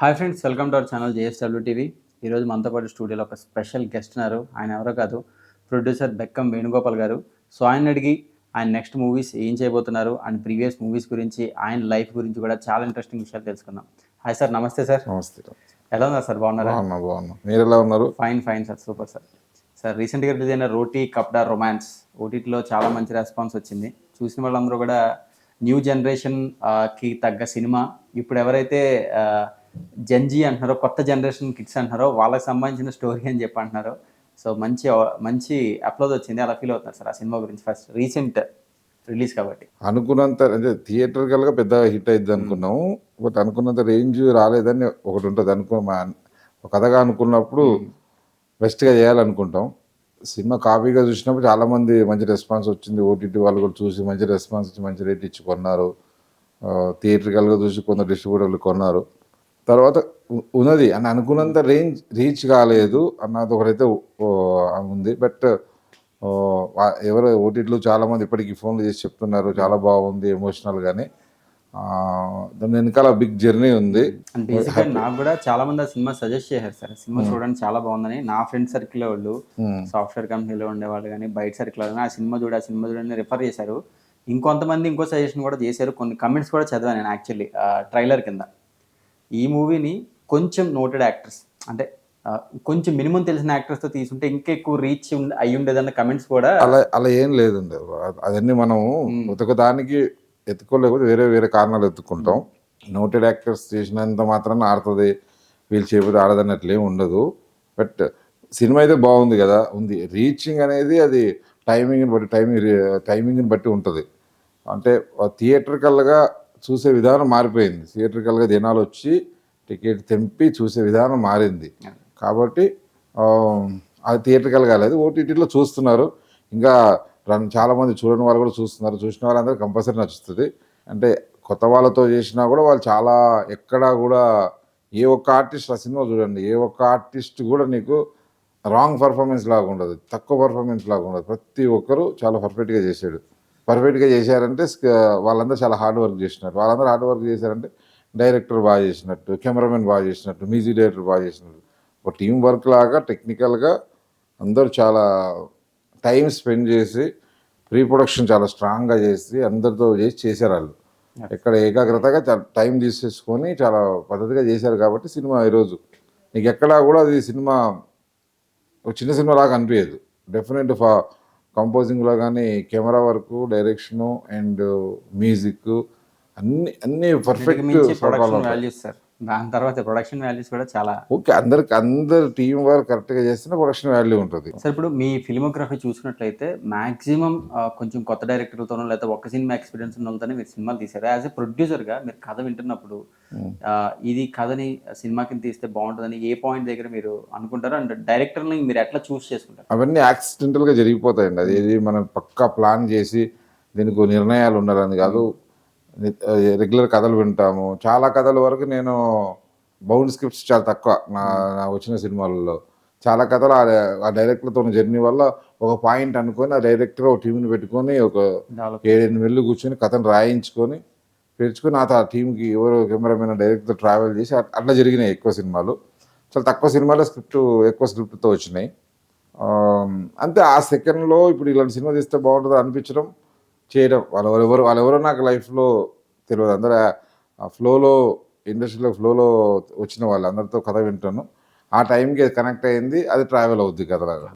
Hi friends, welcome to our channel JSW TV. ఈరోజు మనతో పాటు స్టూడియోలో ఒక స్పెషల్ గెస్ట్ ఉన్నారు. ఆయన ఎవరో కాదు, ప్రొడ్యూసర్ బెక్కం వేణుగోపాల్ గారు. సో ఆయన అడిగి ఆయన నెక్స్ట్ మూవీస్ ఏం చేయబోతున్నారు అండ్ ప్రీవియస్ మూవీస్ గురించి, ఆయన లైఫ్ గురించి కూడా చాలా ఇంట్రెస్టింగ్ విషయాలు తెలుసుకుందాం. హాయ్ సార్, నమస్తే సార్. నమస్తే. ఎలా ఉన్నారు సార్? బాగున్నారా? బాగున్నా. మీరు ఎలా ఉన్నారు? Fine sir, super sir. Sir, రీసెంట్గా రిలీజ్ అయిన రోటీ కప్డా రొమాన్స్ ఓటీటీలో చాలా మంచి రెస్పాన్స్ వచ్చింది. చూసిన వాళ్ళందరూ కూడా న్యూ జనరేషన్కి తగ్గ సినిమా. ఇప్పుడు ఎవరైతే జెన్జీ అంటున్నారో, కొత్త జనరేషన్ కిడ్స్ అంటున్నారో, వాళ్ళకి సంబంధించిన స్టోరీ అని చెప్పి అంటున్నారు. సో మంచి అప్లోడ్ వచ్చింది. అలా ఫీల్ అవుతున్నారు సార్ ఆ సినిమా గురించి? ఫస్ట్ రీసెంట్ రిలీజ్ కాబట్టి అనుకున్నంత అంటే థియేటర్కల్గా పెద్ద హిట్ అయింది అనుకున్నాము. బట్ అనుకున్నంత రేంజ్ రాలేదని ఒకటి ఉంటుంది. ఒక కథగా అనుకున్నప్పుడు బెస్ట్గా చేయాలనుకుంటాం. సినిమా కాపీగా చూసినప్పుడు చాలామంది మంచి రెస్పాన్స్ వచ్చింది. ఓటీటీ వాళ్ళు కూడా చూసి మంచి రెస్పాన్స్ ఇచ్చి మంచి రేట్ ఇచ్చి కొన్నారు. థియేటర్కల్గా చూసి కొందరు డిస్ట్రిబ్యూటర్లు కొన్నారు. తర్వాత ఉన్నది అని అనుకున్నంత రీచ్ కాలేదు అన్నది ఒకరైతే ఉంది. బట్ ఎవరు ఓటీటీలో చాలామంది ఇప్పటికీ ఫోన్లు చేసి చెప్తున్నారు చాలా బాగుంది ఎమోషనల్గానే. దాని వెనకాల బిగ్ జర్నీ ఉంది. నాకు కూడా చాలా మంది ఆ సినిమా సజెస్ట్ చేశారు సార్, సినిమా చూడండి చాలా బాగుందని. నా ఫ్రెండ్ సర్కిల్ వాళ్ళు సాఫ్ట్వేర్ కంపెనీలో ఉండేవాళ్ళు కానీ బయట సర్కిల్ కానీ ఆ సినిమా చూడని రిఫర్ చేశారు. ఇంకొంతమంది ఇంకో సజెషన్ కూడా చేశారు. కొన్ని కమెంట్స్ కూడా చదివాను నేను యాక్చువల్లీ ట్రైలర్ కింద. ఈ మూవీని కొంచెం నోటెడ్ యాక్టర్స్, అంటే కొంచెం మినిమం తెలిసిన యాక్టర్స్తో తీసుంటే ఇంకా ఎక్కువ రీచ్ అయ్యి ఉండేదన్న కమెంట్స్ కూడా. అలా ఏం లేదండి. అవన్నీ మనం ఒక దానికి ఎత్తుకోలేకపోతే వేరే కారణాలు ఎత్తుకుంటాం. నోటెడ్ యాక్టర్స్ చేసినంత మాత్రాన ఆడుతుంది, వీళ్ళు చేయకపోతే ఆడదన్నట్లు ఏమి ఉండదు. బట్ సినిమా అయితే బాగుంది కదా, ఉంది. రీచింగ్ అనేది అది టైమింగ్ని బట్టి ఉంటుంది. అంటే థియేటర్కల్గా చూసే విధానం మారిపోయింది. థియేటర్కల్గా జనాలు వచ్చి టికెట్ తెంపి చూసే విధానం మారింది. కాబట్టి అది థియేటర్కల్ కాలేదు, ఓటీటీలో చూస్తున్నారు. ఇంకా చాలామంది చూడని వాళ్ళు కూడా చూస్తున్నారు. చూసిన వాళ్ళందరూ కంపల్సరీ నచ్చుతుంది. అంటే కొత్త వాళ్ళతో చేసినా కూడా వాళ్ళు చాలా ఎక్కడా కూడా ఏ ఒక్క ఆర్టిస్ట్, ఆ సినిమా చూడండి, ఏ ఒక్క ఆర్టిస్ట్ కూడా నీకు రాంగ్ పర్ఫార్మెన్స్ లాగా ఉండదు, తక్కువ పర్ఫార్మెన్స్ లాగా ఉండదు. ప్రతి ఒక్కరు చాలా పర్ఫెక్ట్గా చేశారంటే వాళ్ళందరూ చాలా హార్డ్ వర్క్ చేసినారు. వాళ్ళందరూ హార్డ్ వర్క్ చేశారంటే డైరెక్టర్ బాగా చేసినట్టు, కెమెరామెన్ బాగా చేసినట్టు, మ్యూజిక్ డైరెక్టర్ బాగా చేసినట్టు, ఒక టీం వర్క్ లాగా టెక్నికల్గా అందరూ చాలా టైం స్పెండ్ చేసి ప్రీ ప్రొడక్షన్ చాలా స్ట్రాంగ్గా చేసి అందరితో చేశారు. వాళ్ళు ఎక్కడ ఏకాగ్రతగా టైం తీసేసుకొని చాలా పద్ధతిగా చేశారు. కాబట్టి సినిమా ఈరోజు నీకు ఎక్కడా కూడా అది సినిమా ఒక చిన్న సినిమా లాగా అనిపించదు. డెఫినెట్ కంపోజింగ్లో కానీ, camera work, direction and music అన్ని పర్ఫెక్ట్. ప్రొడక్షన్ వాల్యూస్ సార్, దాని తర్వాత ప్రొడక్షన్ వాల్యూస్ కూడా చాలా ఓకే. అందరు టీం వర్క్ కరెక్ట్గా చేస్తేనే ప్రొడక్షన్ వాల్యూ ఉంటుంది. సార్, ఇప్పుడు మీ ఫిల్మోగ్రఫీ చూసినట్లయితే మాక్సిమం కొంచెం కొత్త డైరెక్టర్లతోనో లేదా ఒక సినిమా ఎక్స్పీరియన్స్ ఉన్న వాళ్ళతోనే మీరు సినిమాలు తీశారు. యాజ్ ఎ ప్రొడ్యూసర్గా మీరు కథ వింటున్నప్పుడు ఇది కథని సినిమా కింద తీస్తే బాగుంటుందని ఏ పాయింట్ దగ్గర మీరు అనుకుంటారు? అండ్ డైరెక్టర్ని మీరు ఎట్లా చూస్ చేసుకుంటారు? అవన్నీ యాక్సిడెంటల్గా జరిగిపోతాయండి. అది మనం పక్కా ప్లాన్ చేసి దీనికి నిర్ణయాలు ఉండాలని కాదు. రెగ్యులర్ కథలు వింటాము. చాలా కథల వరకు నేను బౌండ్ స్క్రిప్ట్స్ చాలా తక్కువ నా వచ్చిన సినిమాలలో. చాలా కథలు ఆ డైరెక్టర్తో జర్నీ వల్ల ఒక పాయింట్ అనుకొని ఆ డైరెక్టర్ ఒక టీంని పెట్టుకొని ఒక 7-8 నెలలు కూర్చొని కథను రాయించుకొని పెంచుకొని ఆ టీంకి ఎవరు కెమెరామెన్ డైరెక్టర్తో ట్రావెల్ చేసి అట్లా జరిగినాయి ఎక్కువ సినిమాలు. చాలా తక్కువ సినిమాలో ఎక్కువ స్క్రిప్ట్తో వచ్చినాయి. అంతే ఆ సెకండ్లో ఇప్పుడు ఇలాంటి సినిమా తీస్తే బాగుంటుంది అనిపించడం, చేయడం. వాళ్ళెవరో నాకు లైఫ్లో తెలియదు. అందరూ ఆ ఫ్లోలో, ఇండస్ట్రీలో ఫ్లోలో వచ్చిన వాళ్ళు అందరితో కథ వింటాను. ఆ టైంకి కనెక్ట్ అయింది, అది ట్రావెల్ అవుద్ది కథలాగా.